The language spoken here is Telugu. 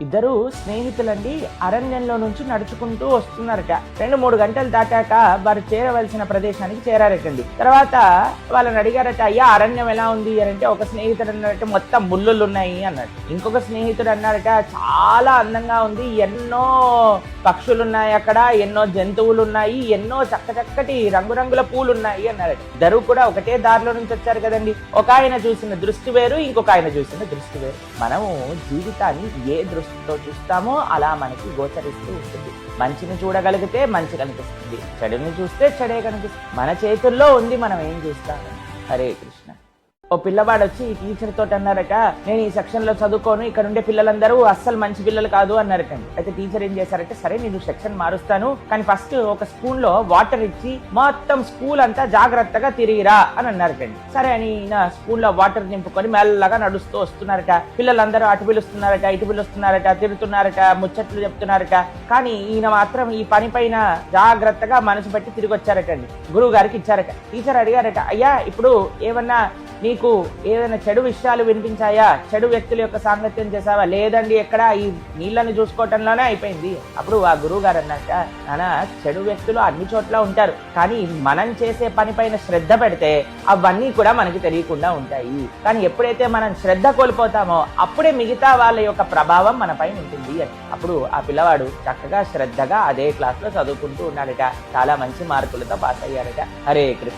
ఇద్దరు స్నేహితులండి అరణ్యంలో నుంచి నడుచుకుంటూ వస్తున్నారట. 2-3 గంటలు దాటాక వారు చేరవలసిన ప్రదేశానికి చేరారటండి. తర్వాత వాళ్ళని అడిగారట, అయ్యా అరణ్యం ఎలా ఉంది అంటే ఒక స్నేహితుడు అన్నారట, మొత్తం ముళ్ళులు ఉన్నాయి అన్నాడు. ఇంకొక స్నేహితుడు అన్నారట, చాలా అందంగా ఉంది, ఎన్నో పక్షులు ఉన్నాయి, అక్కడ ఎన్నో జంతువులు ఉన్నాయి, ఎన్నో చక్కటి రంగురంగుల పూలు ఉన్నాయి అన్నారట. ఇద్దరు కూడా ఒకటే దారిలో నుంచి వచ్చారు కదండి. ఒక ఆయన చూసిన దృష్టి వేరు, ఇంకొక ఆయన చూసిన దృష్టి వేరు. మనము జీవితాన్ని ఏ దృష్టితో చూస్తామో అలా మనకి గోచరిస్తూ ఉంటుంది. మంచిని చూడగలిగితే మంచి కనిపిస్తుంది, చెడుని చూస్తే చెడే కనిపిస్తుంది. మన చేతుల్లో ఉంది మనం ఏం చూస్తామని. హరే కృష్ణ. ఓ పిల్లవాడు వచ్చి ఈ టీచర్ తోటి అన్నారట, నేను ఈ సెక్షన్ లో చదువుకోను, ఇక్కడ ఉండే పిల్లలందరూ అస్సలు మంచి పిల్లలు కాదు అన్నారటండి. అయితే టీచర్ ఏం చేశారంటే, సరే నేను సెక్షన్ మారుస్తాను, కానీ ఫస్ట్ ఒక స్పూన్ లో వాటర్ ఇచ్చి మొత్తం స్కూల్ అంతా జాగ్రత్తగా తిరిగిరా అని అన్నారటండి. సరే అని ఈయన స్పూన్ లో వాటర్ నింపుకొని మెల్లగా నడుస్తూ వస్తున్నారట. పిల్లలందరూ అటు పిలుస్తున్నారట, ఇటు పిలుస్తున్నారట, తిరుగుతున్నారట, ముచ్చట్లు చెప్తున్నారట. కానీ ఈయన మాత్రం ఈ పని పైన జాగ్రత్తగా మనసు పెట్టి తిరిగి వచ్చారటండి. గురువు గారికి ఇచ్చారట. టీచర్ అడిగారట, అయ్యా ఇప్పుడు ఏమన్నా నీకు ఏదైనా చెడు విషయాలు వినిపించాయా, చెడు వ్యక్తుల యొక్క సాంగత్యం చేసావా? లేదండి, ఎక్కడ ఈ నీళ్ళని చూసుకోవటంలోనే అయిపోయింది. అప్పుడు ఆ గురువు గారు అన్నట్ట, నానా చెడు వ్యక్తులు అన్ని చోట్ల ఉంటారు, కానీ మనం చేసే పని పైన శ్రద్ధ పెడితే అవన్నీ కూడా మనకి తెలియకుండా ఉంటాయి. కానీ ఎప్పుడైతే మనం శ్రద్ధ కోల్పోతామో అప్పుడే మిగతా వాళ్ళ యొక్క ప్రభావం మన పైన ఉంటుంది అని. అప్పుడు ఆ పిల్లవాడు చక్కగా శ్రద్ధగా అదే క్లాస్ లో చదువుకుంటూ ఉన్నాడట. చాలా మంచి మార్కులతో పాస్ అయ్యాడట. హరే కృష్ణ.